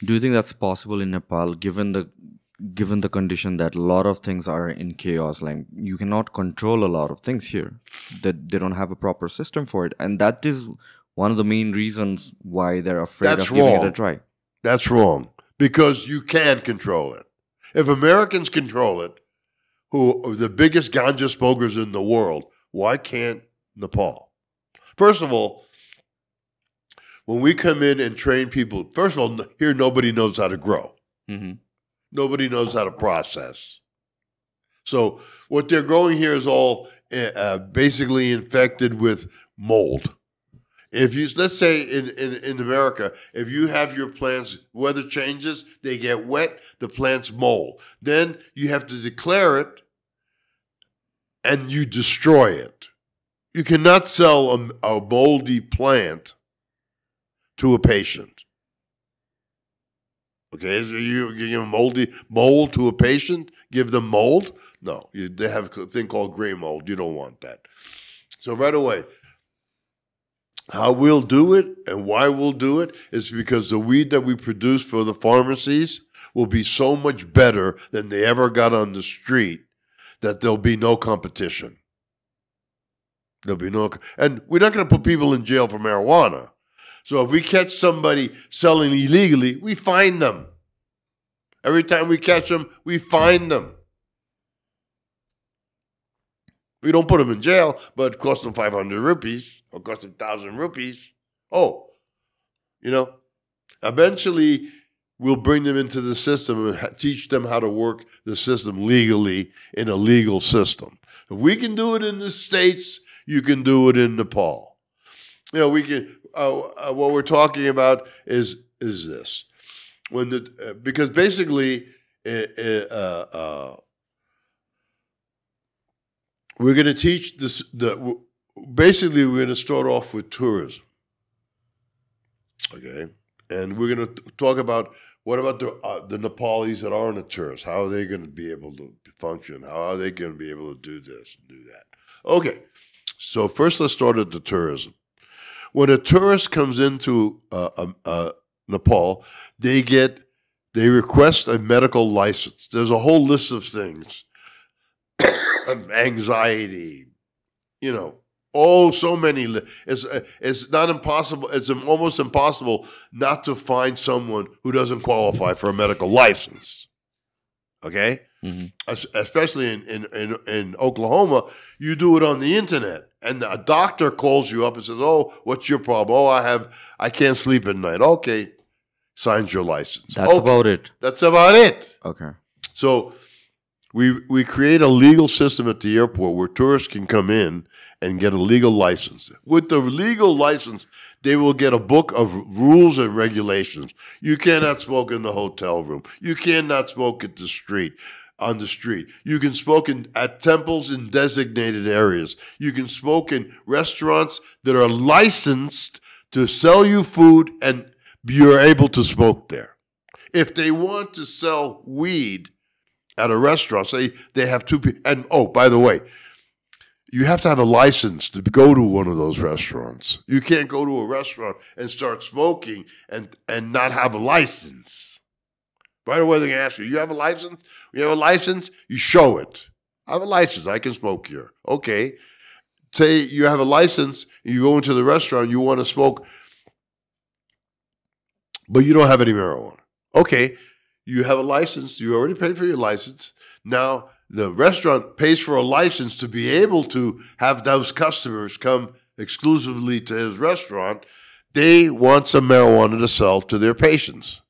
Do you think that's possible in Nepal, given the condition that a lot of things are in chaos? Like you cannot control a lot of things here. That they don't have a proper system for it, and that is one of the main reasons why they're afraid That's of giving it a wrong. try. That's wrong because you can control it. If Americans control it, who are the biggest ganja smokers in the world, why can't Nepal? First of all, when we come in and train people, first of all, here nobody knows how to grow. Mm-hmm. Nobody knows how to process. So what they're growing here is all basically infected with mold. If you, let's say in America, if you have your plants, weather changes, they get wet, the plants mold. Then you have to declare it and you destroy it. You cannot sell a moldy plant to a patient. Okay, so you give mold to a patient, give them mold? No, they have a thing called gray mold. You don't want that. So right away, how we'll do it and why we'll do it is because the weed that we produce for the pharmacies will be so much better than they ever got on the street that there'll be no competition. There'll be no, and we're not going to put people in jail for marijuana. So if we catch somebody selling illegally, we fine them. Every time we catch them, we fine them. We don't put them in jail, but it costs them 500 rupees or costs them 1,000 rupees. Oh, eventually we'll bring them into the system and teach them how to work the system legally in a legal system. If we can do it in the States, you can do it in Nepal. We can. What we're talking about is this, because basically we're going to teach this. Basically, we're going to start off with tourism, okay, and we're going to talk about what about the Nepalis that aren't a tourist? How are they going to be able to function? How are they going to be able to do this and do that? Okay, so first let's start at the tourism. When a tourist comes into Nepal, they request a medical license. There's a whole list of things, anxiety, so many. It's not impossible. It's almost impossible not to find someone who doesn't qualify for a medical license. Okay, especially in Oklahoma, you do it on the internet. And a doctor calls you up and says, "Oh, what's your problem? Oh, I can't sleep at night." Okay, signs your license. That's about it. That's about it. Okay. So we create a legal system at the airport where tourists can come in and get a legal license. With the legal license, they will get a book of rules and regulations. You cannot smoke in the hotel room. You cannot smoke at the street. On the street. You can smoke at temples in designated areas. You can smoke in restaurants that are licensed to sell you food and you're able to smoke there. If they want to sell weed at a restaurant, say they have two people, and by the way, you have to have a license to go to one of those restaurants. You can't go to a restaurant and start smoking and not have a license. Right away, they're going to ask you, you have a license? You have a license? You show it. I have a license. I can smoke here. Okay. Say you have a license, you go into the restaurant, you want to smoke, but you don't have any marijuana. Okay. You have a license. You already paid for your license. Now, the restaurant pays for a license to be able to have those customers come exclusively to his restaurant. They want some marijuana to sell to their patients.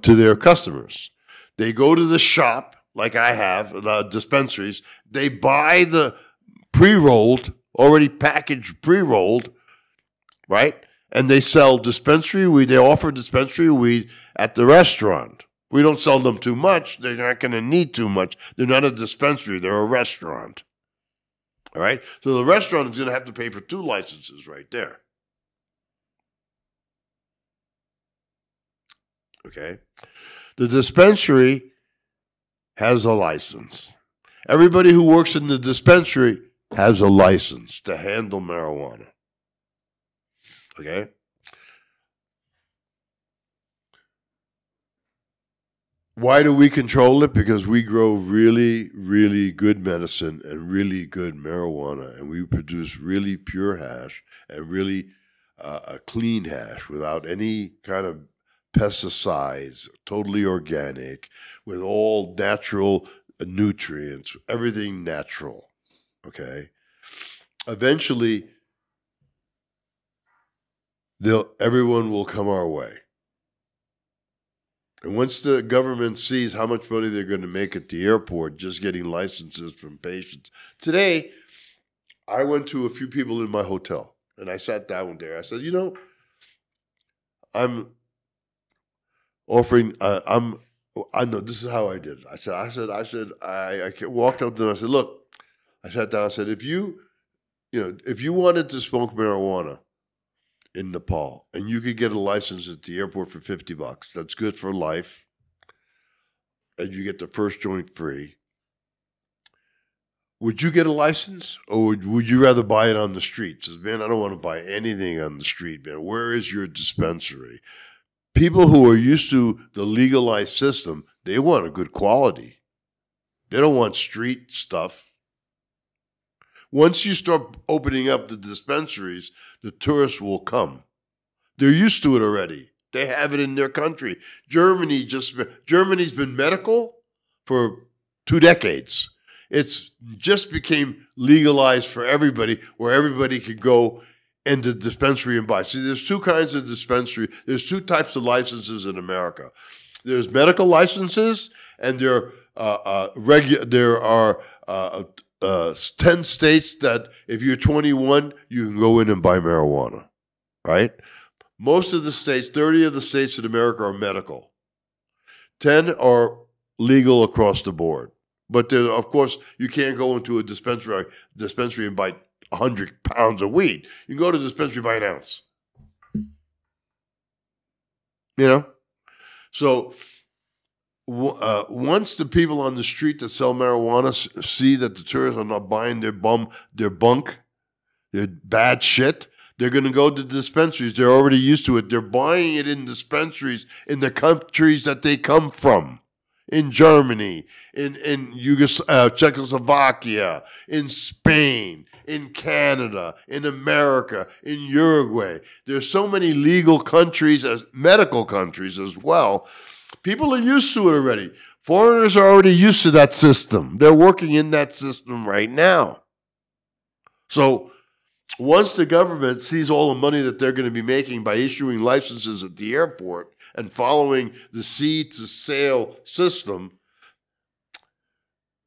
To their customers. They go to the shop, like I have, the dispensaries. They buy the pre-rolled, already packaged pre-rolled, right? And they sell dispensary weed. They offer dispensary weed at the restaurant. We don't sell them too much. They're not going to need too much. They're not a dispensary. They're a restaurant. All right? So the restaurant is going to have to pay for 2 licenses right there. Okay. The dispensary has a license. Everybody who works in the dispensary has a license to handle marijuana. Okay. Why do we control it? Because we grow really, really good medicine and really good marijuana, and we produce really pure hash and really a clean hash without any kind of pesticides, totally organic, with all natural nutrients, everything natural. Okay? Eventually, everyone will come our way. And once the government sees how much money they're going to make at the airport just getting licenses from patients. Today, I went to a few people in my hotel, and I sat down there. I said, I'm offering, I know this is how I did it. I walked up to them. I said, look, I sat down. I said, if you wanted to smoke marijuana in Nepal and you could get a license at the airport for $50, that's good for life, and you get the first joint free. Would you get a license, or would you rather buy it on the street? Says, man, I don't want to buy anything on the street, man. Where is your dispensary? People who are used to the legalized system, they want a good quality. They don't want street stuff. Once you start opening up the dispensaries, the tourists will come. They're used to it already. They have it in their country. Germany's been medical for 2 decades. It's just became legalized for everybody, where everybody could go into the dispensary and buy. See, there's 2 kinds of dispensary. There's 2 types of licenses in America. There's medical licenses, and there are 10 states that if you're 21, you can go in and buy marijuana, right? Most of the states, 30 of the states in America are medical. 10 are legal across the board. But of course, you can't go into a dispensary and buy 100 pounds of weed. You can go to the dispensary and buy an ounce. So once the people on the street that sell marijuana see that the tourists are not buying their bunk, their bad shit, they're going to go to the dispensaries. They're already used to it. They're buying it in dispensaries in the countries that they come from. In Germany, in Czechoslovakia, in Spain, in Canada, in America, in Uruguay. There's so many legal countries, as medical countries as well. People are used to it already. Foreigners are already used to that system. They're working in that system right now. So once the government sees all the money that they're going to be making by issuing licenses at the airport and following the seed to sale system,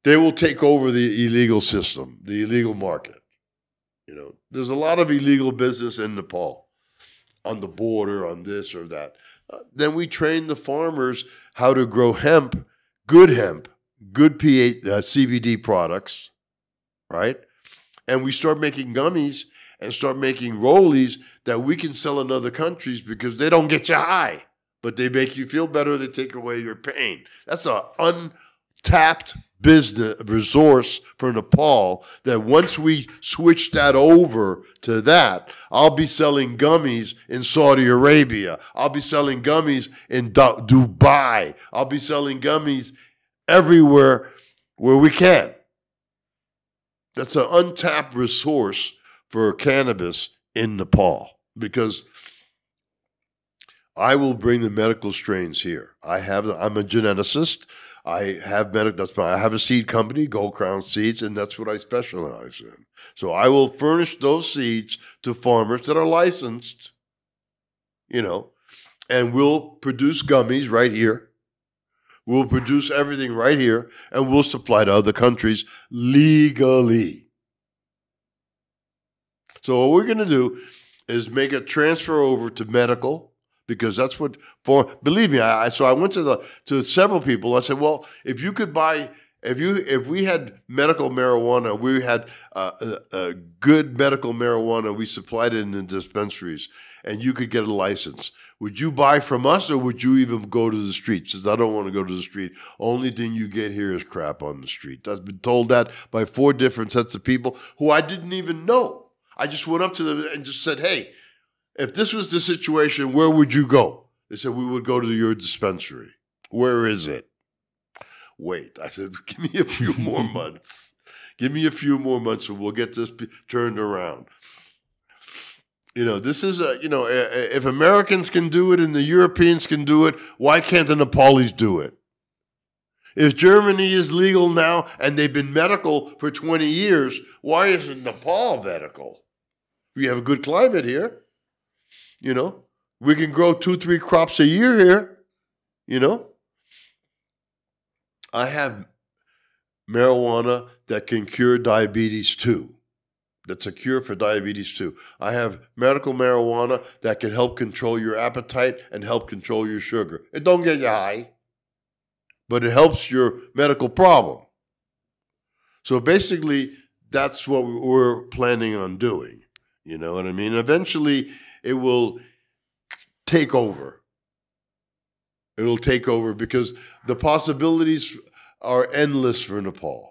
they will take over the illegal system, the illegal market. There's a lot of illegal business in Nepal, on the border, on this or that. Then we train the farmers how to grow hemp, good CBD products, right? And we start making gummies and start making rollies that we can sell in other countries because they don't get you high, but they make you feel better. They take away your pain. That's an untapped business resource for Nepal that once we switch that over to that, I'll be selling gummies in Saudi Arabia. I'll be selling gummies in Dubai. I'll be selling gummies everywhere where we can. That's an untapped resource for cannabis in Nepal, because I will bring the medical strains here. I'm a geneticist. I have a seed company, Gold Crown Seeds, and that's what I specialize in. So I will furnish those seeds to farmers that are licensed, and we'll produce gummies right here. We'll produce everything right here, and we'll supply to other countries legally. So what we're going to do is make a transfer over to medical, because that's what believe me. So I went to several people. I said, well, if you could buy, if we had medical marijuana, we had a good medical marijuana, we supplied it in the dispensaries, and you could get a license. Would you buy from us, or would you even go to the street? Says, I don't want to go to the street. Only thing you get here is crap on the street. I've been told that by 4 different sets of people who I didn't even know. I just went up to them and just said, hey, if this was the situation, where would you go? They said, we would go to your dispensary. Where is it? wait. I said, give me a few more months. Give me a few more months and we'll get this turned around. This is if Americans can do it and the Europeans can do it, why can't the Nepalis do it? If Germany is legal now and they've been medical for 20 years, why isn't Nepal medical? We have a good climate here. We can grow 2-3 crops a year here. I have marijuana that can cure diabetes too. That's a cure for diabetes too. I have medical marijuana that can help control your appetite and help control your sugar. It don't get you high, but it helps your medical problem. So basically, that's what we're planning on doing. You know what I mean? Eventually, it will take over. It'll take over because the possibilities are endless for Nepal.